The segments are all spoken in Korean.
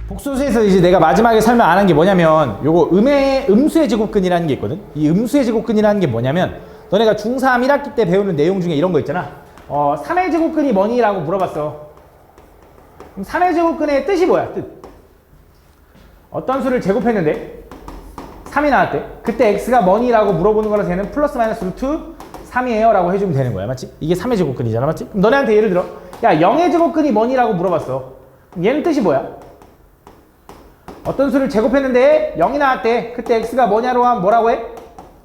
복소수에서 이제 내가 마지막에 설명 안 한 게 뭐냐면 요거 음수의 제곱근이라는 게 있거든. 이 음수의 제곱근이라는 게 뭐냐면 너네가 중3 1학기 때 배우는 내용 중에 이런 거 있잖아. 3의 제곱근이 뭐니? 라고 물어봤어. 그럼 3의 제곱근의 뜻이 뭐야? 뜻. 어떤 수를 제곱했는데 3이 나왔대. 그때 x가 뭐니? 라고 물어보는 거라서 얘는 플러스 마이너스 루트 3이에요 라고 해주면 되는 거야. 맞지? 이게 3의 제곱근이잖아. 맞지? 그럼 너네한테 예를 들어 야 0의 제곱근이 뭐니? 라고 물어봤어. 그럼 얘는 뜻이 뭐야? 어떤 수를 제곱했는데 0이 나왔대. 그때 x가 뭐냐로 하면 뭐라고 해?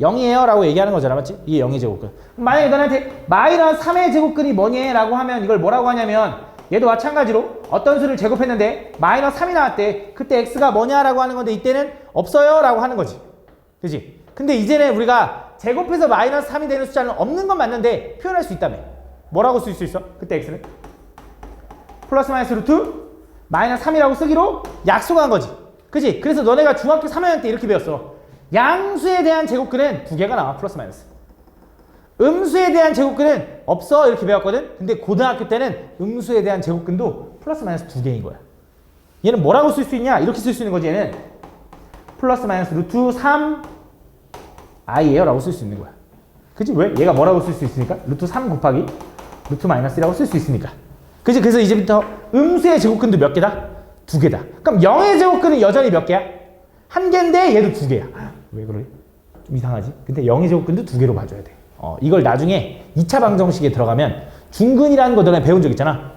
0이에요 라고 얘기하는 거잖아. 맞지? 이게 0의 제곱근. 만약에 너한테 마이너스 3의 제곱근이 뭐니? 라고 하면 이걸 뭐라고 하냐면 얘도 마찬가지로 어떤 수를 제곱했는데 마이너스 3이 나왔대. 그때 x가 뭐냐라고 하는 건데 이때는 없어요 라고 하는 거지. 그치? 근데 이제는 우리가 제곱해서 마이너스 3이 되는 숫자는 없는 건 맞는데 표현할 수 있다며. 뭐라고 쓸 수 있어? 그때 x는? 플러스 마이너스 루트 마이너스 3이라고 쓰기로 약속한 거지. 그치? 그래서 너네가 중학교 3학년 때 이렇게 배웠어. 양수에 대한 제곱근은 2개가 나와. 플러스 마이너스. 음수에 대한 제곱근은 없어. 이렇게 배웠거든. 근데 고등학교 때는 음수에 대한 제곱근도 플러스 마이너스 2개인 거야. 얘는 뭐라고 쓸 수 있냐? 이렇게 쓸 수 있는 거지. 얘는 플러스 마이너스 루트 3 i예요 라고 쓸 수 있는 거야. 그치? 왜? 얘가 뭐라고 쓸 수 있으니까? 루트 3 곱하기 루트 마이너스라고 쓸 수 있으니까. 그치? 그래서 이제부터 음수의 제곱근도 몇 개다? 2개다. 그럼 0의 제곱근은 여전히 몇 개야? 1개인데 얘도 2개야. 왜 그래? 좀 이상하지? 근데 0의 제곱근도 2개로 봐줘야 돼. 이걸 나중에 2차 방정식에 들어가면 중근이라는 거 너네 배운 적 있잖아.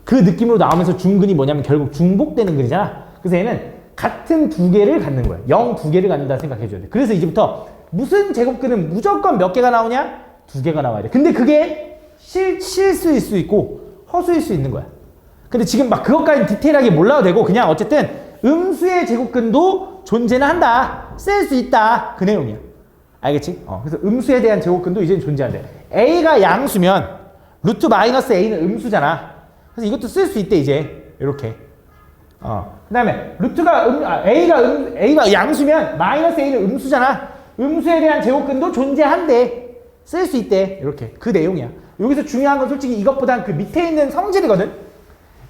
그 느낌으로 나오면서 중근이 뭐냐면 결국 중복되는 근이잖아. 그래서 얘는 같은 2개를 갖는 거야. 0 2개를 갖는다 생각해줘야 돼. 그래서 이제부터 무슨 제곱근은 무조건 몇 개가 나오냐? 2개가 나와야 돼. 근데 그게 실수일 수 있고 허수일 수 있는 거야. 근데 지금 막 그것까지 디테일하게 몰라도 되고 그냥 어쨌든 음수의 제곱근도 존재는 한다. 쓸 수 있다. 그 내용이야. 알겠지? 그래서 음수에 대한 제곱근도 이제는 존재한대. A가 양수면 루트 마이너스 A는 음수잖아. 그래서 이것도 쓸 수 있대 이제. 이렇게. 그 다음에 루트가 A가 양수면 마이너스 A는 음수잖아. 음수에 대한 제곱근도 존재한대. 쓸 수 있대. 이렇게. 그 내용이야. 여기서 중요한 건 솔직히 이것보단 그 밑에 있는 성질이거든.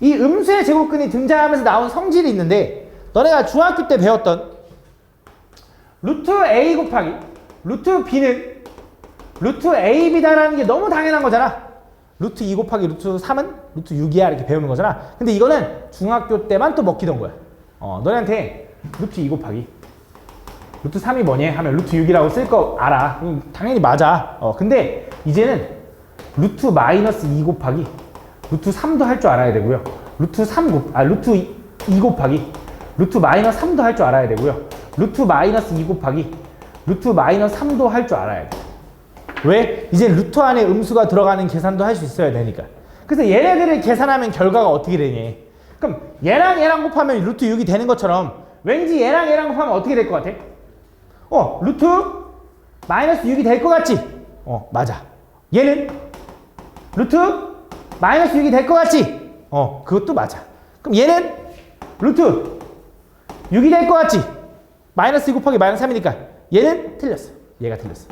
이 음수의 제곱근이 등장하면서 나온 성질이 있는데 너네가 중학교 때 배웠던 루트 A 곱하기 루트 B는 루트 AB다라는 게 너무 당연한 거잖아. 루트 2 곱하기 루트 3은 루트 6이야 이렇게 배우는 거잖아. 근데 이거는 중학교 때만 또 먹히던 거야. 너네한테 루트 2 곱하기 루트 3이 뭐니? 하면 루트 6이라고 쓸 거 알아. 당연히 맞아. 근데 이제는 루트 마이너스 2 곱하기 루트 3도 할 줄 알아야 되고요. 루트 2 곱하기 루트 마이너스 3도 할 줄 알아야 되고요. 루트 마이너스 2 곱하기 루트 마이너스 3도 할 줄 알아야 돼. 왜? 이제 루트 안에 음수가 들어가는 계산도 할 수 있어야 되니까. 그래서 얘네들을 계산하면 결과가 어떻게 되니? 그럼 얘랑 곱하면 루트 6이 되는 것처럼 왠지 얘랑 곱하면 어떻게 될 것 같아? 루트 마이너스 6이 될 것 같지? 맞아. 얘는 루트 마이너스 6이 될 것 같지? 그것도 맞아. 그럼 얘는 루트 6이 될 것 같지? 마이너스 2 곱하기 마이너스 3이니까 얘는 틀렸어. 얘가 틀렸어.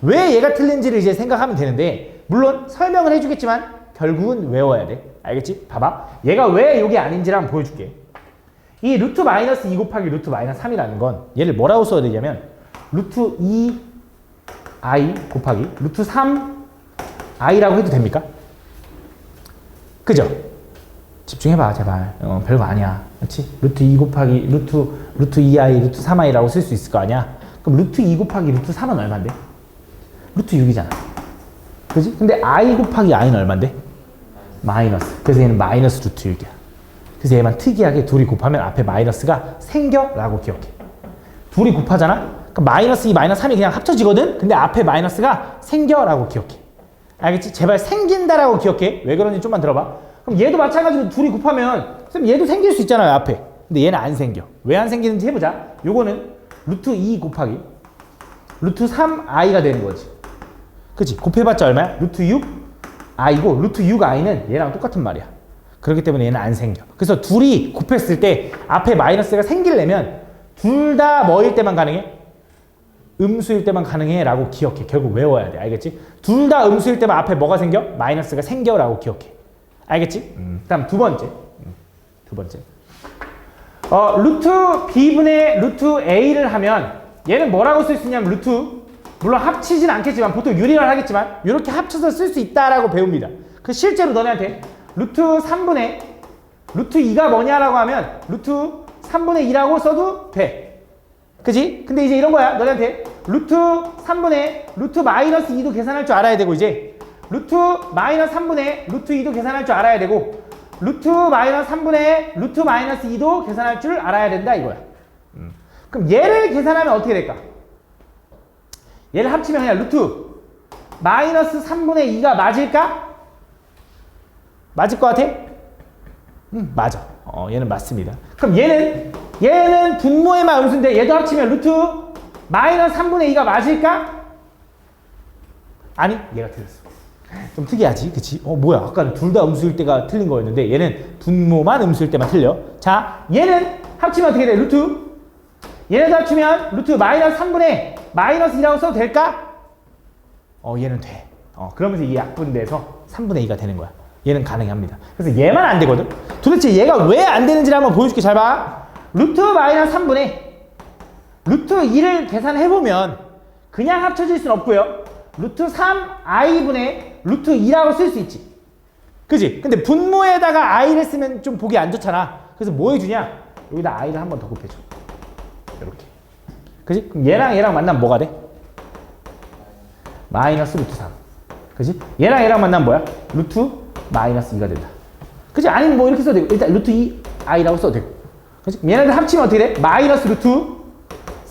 왜 얘가 틀린지를 이제 생각하면 되는데 물론 설명을 해주겠지만 결국은 외워야 돼. 알겠지? 봐봐. 얘가 왜 이게 아닌지를 한번 보여줄게. 이 루트 마이너스 2 곱하기 루트 마이너스 3이라는 건 얘를 뭐라고 써야 되냐면 루트 2i 곱하기 루트 3i라고 해도 됩니까? 그죠? 집중해봐 제발. 별거 아니야. 그렇지? 루트 2 곱하기 루트 2i 루트 3i라고 쓸 수 있을 거 아니야? 그럼 루트 2 곱하기 루트 3은 얼만데? 루트 6이잖아. 그지? 근데 i 곱하기 i는 얼만데? 마이너스. 그래서 얘는 마이너스 루트 6이야. 그래서 얘만 특이하게 둘이 곱하면 앞에 마이너스가 생겨 라고 기억해. 둘이 곱하잖아? 그럼 마이너스 2, 마이너스 3이 그냥 합쳐지거든? 근데 앞에 마이너스가 생겨 라고 기억해. 알겠지? 제발 생긴다라고 기억해. 왜 그런지 좀만 들어봐. 그럼 얘도 마찬가지로 둘이 곱하면 선생님 얘도 생길 수 있잖아요 앞에. 근데 얘는 안 생겨. 왜 안 생기는지 해보자. 요거는 루트 2 곱하기 루트 3i가 되는 거지. 그치? 곱해봤자 얼마야? 루트 6i고 루트 6i는 얘랑 똑같은 말이야. 그렇기 때문에 얘는 안 생겨. 그래서 둘이 곱했을 때 앞에 마이너스가 생기려면 둘 다 뭐일 때만 가능해? 음수일 때만 가능해 라고 기억해. 결국 외워야 돼. 알겠지? 둘 다 음수일 때만 앞에 뭐가 생겨? 마이너스가 생겨 라고 기억해. 알겠지? 그 다음 두 번째. 루트 b분의 루트 a를 하면 얘는 뭐라고 쓸 수 있냐면 루트, 물론 합치진 않겠지만 보통 유리를 하겠지만 이렇게 합쳐서 쓸 수 있다라고 배웁니다. 그 실제로 너네한테 루트 3분의 루트 2가 뭐냐라고 하면 루트 3분의 2라고 써도 돼. 그지? 근데 이제 이런 거야. 너네한테 루트 3분의 루트 마이너스 2도 계산할 줄 알아야 되고, 이제 루트 마이너스 3분의 루트 2도 계산할 줄 알아야 되고, 루트 마이너스 3분의 루트 마이너스 2도 계산할 줄 알아야 된다 이거야. 그럼 얘를 계산하면 어떻게 될까? 얘를 합치면 그냥 루트 마이너스 3분의 2가 맞을까? 맞을 것 같아? 맞아. 얘는 맞습니다. 그럼 얘는 분모에만 음수인데 얘도 합치면 루트 마이너스 3분의 2가 맞을까? 아니, 얘가 틀렸어. 좀 특이하지, 그치? 뭐야, 아까는 둘 다 음수일 때가 틀린 거였는데 얘는 분모만 음수일 때만 틀려. 자, 얘는 합치면 어떻게 돼? 루트 얘네도 합치면 루트 마이너스 3분의 마이너스 2라고 써도 될까? 얘는 돼. 그러면서 이 약분돼서 3분의 2가 되는 거야. 얘는 가능합니다. 그래서 얘만 안 되거든. 도대체 얘가 왜 안 되는지를 한번 보여줄게. 잘 봐. 루트 마이너스 3분의 루트 2를 계산해보면 그냥 합쳐질 수는 없고요. 루트 3i분의 루트 2라고 쓸 수 있지. 그지? 근데 분모에다가 i를 쓰면 좀 보기 안 좋잖아. 그래서 뭐 해주냐? 여기다 i를 한 번 더 곱해줘. 이렇게. 그지? 그럼 얘랑 만나면 뭐가 돼? 마이너스 루트 3. 그지? 얘랑 만나면 뭐야? 루트 마이너스 2가 된다. 그지? 아니면 뭐 이렇게 써도 되고, 일단 루트 2i라고 써도 되고. 그지? 얘네들 합치면 어떻게 돼? 마이너스 루트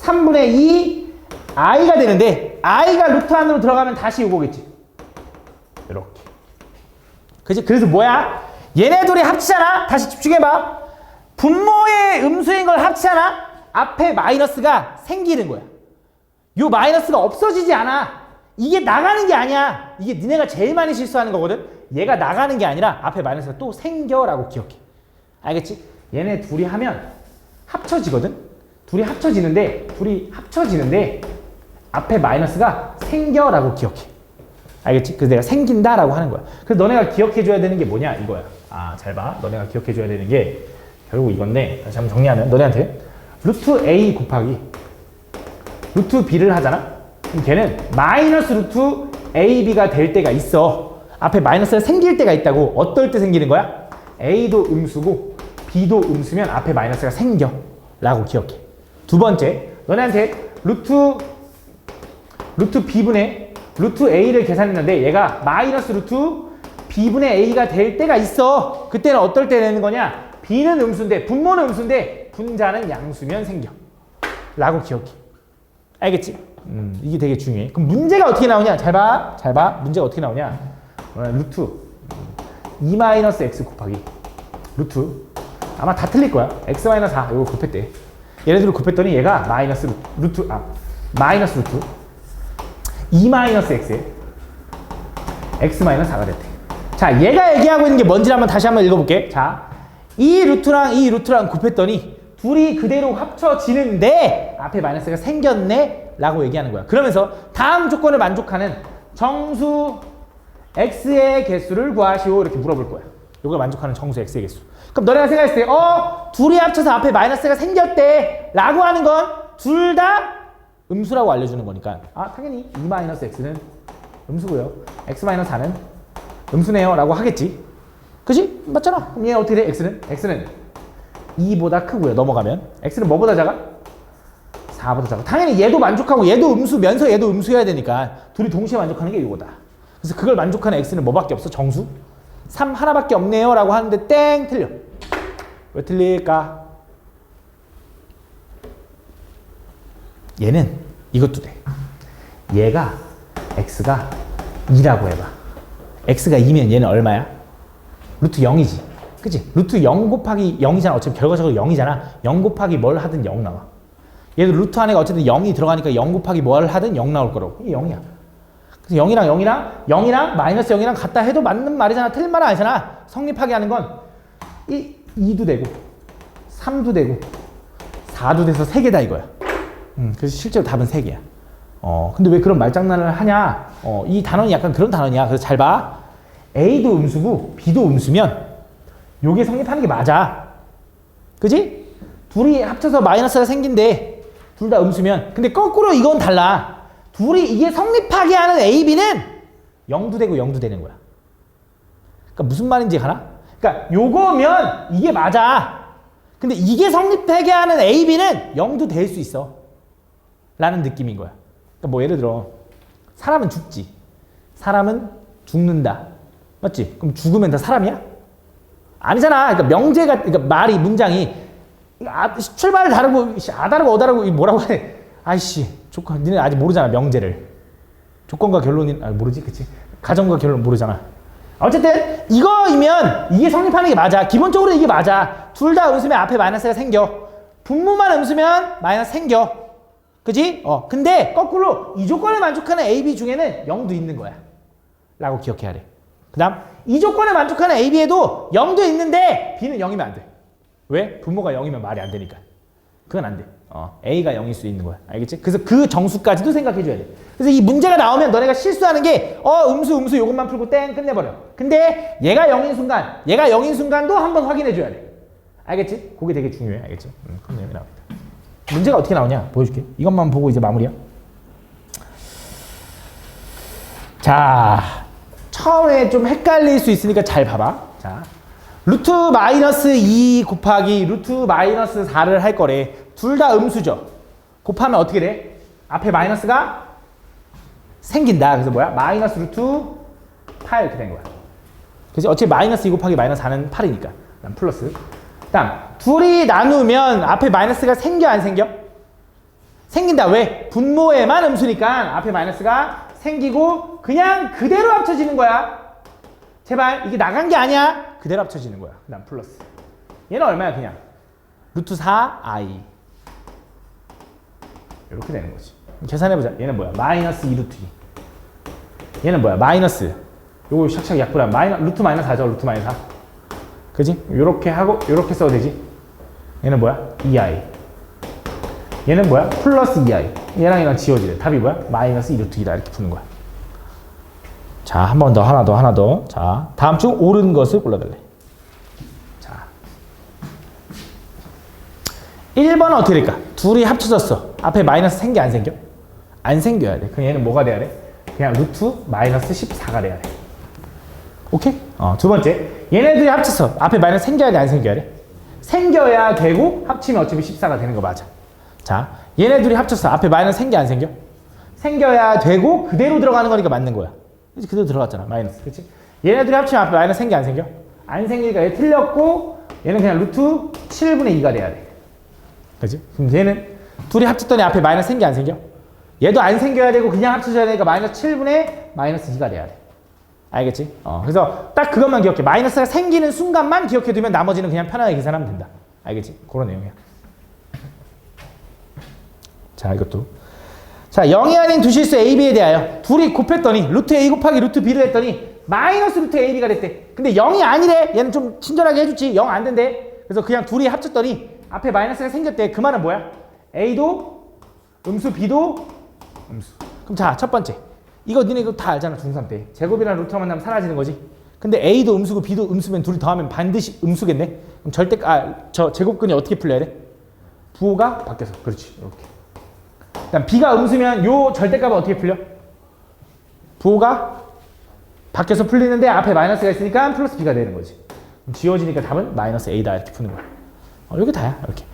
3분의 2 i가 되는데, i가 루트 안으로 들어가면 다시 요거겠지. 이렇게. 그지? 그래서 뭐야? 얘네 둘이 합치잖아? 다시 집중해봐. 분모의 음수인 걸 합치잖아? 앞에 마이너스가 생기는 거야. 요 마이너스가 없어지지 않아. 이게 나가는 게 아니야. 이게 니네가 제일 많이 실수하는 거거든. 얘가 나가는 게 아니라 앞에 마이너스가 또 생겨라고 기억해. 알겠지? 얘네 둘이 하면 합쳐지거든. 둘이 합쳐지는데 앞에 마이너스가 생겨라고 기억해. 알겠지? 그래서 내가 생긴다라고 하는 거야. 그래서 너네가 기억해줘야 되는 게 뭐냐 이거야. 잘 봐. 너네가 기억해줘야 되는 게 결국 이건데, 다시 한번 정리하면 너네한테 루트 a 곱하기 루트 b를 하잖아? 그럼 걔는 마이너스 루트 ab가 될 때가 있어. 앞에 마이너스가 생길 때가 있다고. 어떨 때 생기는 거야? a도 음수고 b도 음수면 앞에 마이너스가 생겨 라고 기억해. 두 번째, 너네한테 루트 b분의 루트 a를 계산했는데 얘가 마이너스 루트 b분의 a가 될 때가 있어. 그때는 어떨 때 되는 거냐? b는 음수인데, 분모는 음수인데 분자는 양수면 생겨 라고 기억해. 알겠지? 이게 되게 중요해. 그럼 문제가 어떻게 나오냐? 잘 봐. 문제가 어떻게 나오냐? 루트 2-x 곱하기 루트, 아마 다 틀릴 거야. x-4 이거 곱했대. 얘네들을 곱했더니 얘가 마이너스 루트 2-x에 x-4가 됐대. 자, 얘가 얘기하고 있는 게 뭔지 다시 한번 읽어볼게. 자, 이 루트랑 곱했더니 둘이 그대로 합쳐지는데 앞에 마이너스가 생겼네 라고 얘기하는 거야. 그러면서 다음 조건을 만족하는 정수 x의 개수를 구하시오 이렇게 물어볼 거야. 이걸 만족하는 정수 x의 개수. 그럼 너네가 생각했을 때 둘이 합쳐서 앞에 마이너스가 생겼대 라고 하는 건 둘 다 음수라고 알려주는 거니까, 당연히 2-x는 음수고요, x-4는 음수네요 라고 하겠지. 그지? 맞잖아. 그럼 얘는 어떻게 돼? x는 2보다 크고요. 넘어가면 x는 뭐보다 작아? 4보다 작아. 당연히 얘도 만족하고 얘도 음수면서 얘도 음수여야 되니까 둘이 동시에 만족하는 게 이거다. 그래서 그걸 만족하는 x는 뭐밖에 없어? 정수? 3 하나밖에 없네요 라고 하는데 땡! 틀려. 왜 틀릴까? 얘는 이것도 돼. 얘가 x가 2라고 해봐. x가 2면 얘는 얼마야? 루트 0이지. 그치? 루트 0 곱하기 0이잖아. 어차피 결과적으로 0이잖아. 0 곱하기 뭘 하든 0 나와. 얘도 루트 안에 어쨌든 0이 들어가니까 0 곱하기 뭘 하든 0 나올 거라고. 이게 0이야. 그래서 0이랑 마이너스 0이랑 같다 해도 맞는 말이잖아. 틀린 말은 아니잖아. 성립하게 하는 건 2도 되고 3도 되고 4도 돼서 3개다 이거야. 그래서 실제로 답은 3개야. 근데 왜 그런 말장난을 하냐? 이 단원이 약간 그런 단원이야. 그래서 잘 봐. A도 음수고 B도 음수면 요게 성립하는 게 맞아. 그지? 둘이 합쳐서 마이너스가 생긴대. 둘 다 음수면. 근데 거꾸로 이건 달라. 둘이 이게 성립하게 하는 A, B는 0도 되고 0도 되는 거야. 그러니까 무슨 말인지 가나? 그러니까 요거면 이게 맞아. 근데 이게 성립하게 하는 A, B는 0도 될 수 있어. 라는 느낌인 거야. 그러니까 뭐 예를 들어 사람은 죽지. 사람은 죽는다. 맞지? 그럼 죽으면 다 사람이야? 아니잖아. 그러니까 명제가, 그러니까 말이, 문장이 출발을 다르고 다르고 다르고 뭐라고 해? 아이씨, 조건 니네 아직 모르잖아 명제를. 조건과 결론이 모르지, 그치? 가정과 결론 모르잖아. 어쨌든 이거이면 이게 성립하는 게 맞아. 기본적으로 이게 맞아. 둘 다 음수면 앞에 마이너스가 생겨. 분모만 음수면 마이너스 생겨. 그지? 근데 거꾸로 이 조건을 만족하는 A, B 중에는 0도 있는 거야. 라고 기억해야 돼. 그 다음 이 조건을 만족하는 A, B에도 0도 있는데 B는 0이면 안 돼. 왜? 분모가 0이면 말이 안 되니까. 그건 안 돼. A가 0일 수 있는 거야. 알겠지? 그래서 그 정수까지도 생각해 줘야 돼. 그래서 이 문제가 나오면 너네가 실수하는 게 음수 요것만 풀고 땡 끝내버려. 근데 얘가 0인 순간도 한번 확인해 줘야 돼. 알겠지? 그게 되게 중요해. 알겠지? 그럼 내용이 나옵니다. 문제가 어떻게 나오냐 보여줄게. 이것만 보고 이제 마무리야. 자, 처음에 좀 헷갈릴 수 있으니까 잘 봐봐. 자, 루트 마이너스 2 곱하기 루트 마이너스 4를 할 거래. 둘 다 음수죠. 곱하면 어떻게 돼? 앞에 마이너스가 생긴다. 그래서 뭐야? 마이너스 루트 8 이렇게 된 거야. 그래서 어차피 마이너스 2 곱하기 마이너스 4는 8이니까. 그다음 플러스. 다음 둘이 나누면 앞에 마이너스가 생겨 안 생겨? 생긴다. 왜? 분모에만 음수니까 앞에 마이너스가 생기고 그냥 그대로 합쳐지는 거야. 제발 이게 나간 게 아니야. 그대로 합쳐지는 거야. 그 다음 플러스. 얘는 얼마야 그냥? 루트 4i 이렇게 되는 거지. 계산해보자. 얘는 뭐야? 마이너스 2 루트 2. 얘는 뭐야? 마이너스. 요거 샥샥 약분하면 루트 마이너스 4죠. 루트 마이너스 4. 그지? 요렇게 하고 요렇게 써도 되지. 얘는 뭐야? 2i. 얘는 뭐야? 플러스 2i. 얘랑 지워지래. 답이 뭐야? 마이너스 2 루트 2다. 이렇게 푸는 거야. 자, 한 번 더, 하나 더. 자, 다음 중 옳은 것을 골라달래. 자, 1번은 어떻게 될까? 둘이 합쳐졌어. 앞에 마이너스 생겨, 안 생겨? 안 생겨야 돼. 그럼 얘는 뭐가 돼야 돼? 그냥 루트 마이너스 14가 돼야 돼. 오케이? 두 번째. 얘네들이 합쳤어. 앞에 마이너스 생겨야 돼, 안 생겨야 돼? 생겨야 되고, 합치면 어차피 14가 되는 거 맞아. 자, 얘네들이 합쳤어. 앞에 마이너스 생겨, 안 생겨? 생겨야 되고, 그대로 들어가는 거니까 맞는 거야. 그치? 그대로 들어갔잖아. 마이너스. 그치? 얘네들이 합치면 앞에 마이너스 생겨 안 생겨? 안 생기니까 얘 틀렸고 얘는 그냥 루트 7분의 2가 돼야 돼. 그치? 그럼 얘는 둘이 합쳤더니 앞에 마이너스 생겨 안 생겨? 얘도 안 생겨야 되고 그냥 합쳐져야 되니까 마이너스 7분의 마이너스 2가 돼야 돼. 알겠지? 그래서 딱 그것만 기억해. 마이너스가 생기는 순간만 기억해 두면 나머지는 그냥 편하게 계산하면 된다. 알겠지? 그런 내용이야. 자, 이것도. 자, 0이 아닌 두 실수 A, B에 대하여 둘이 곱했더니 루트 A 곱하기 루트 B를 했더니 마이너스 루트 A, B가 됐대. 근데 0이 아니래. 얘는 좀 친절하게 해줬지. 0 안 된대. 그래서 그냥 둘이 합쳤더니 앞에 마이너스가 생겼대. 그 말은 뭐야? A도 음수, B도 음수. 그럼 자, 첫 번째. 이거 니네 이거 다 알잖아. 중3 때. 제곱이랑 루트가 만나면 사라지는 거지. 근데 A도 음수고 B도 음수면 둘이 더하면 반드시 음수겠네. 그럼 저 제곱근이 어떻게 풀려야 돼? 부호가 바뀌어서. 그렇지. 이렇게. 그다음 B가 음수면 요 절대값은 어떻게 풀려? 부호가 바뀌어서 풀리는데 앞에 마이너스가 있으니까 플러스 B가 되는 거지. 지워지니까 답은 마이너스 A다 이렇게 푸는 거야. 이게 다야. 이렇게.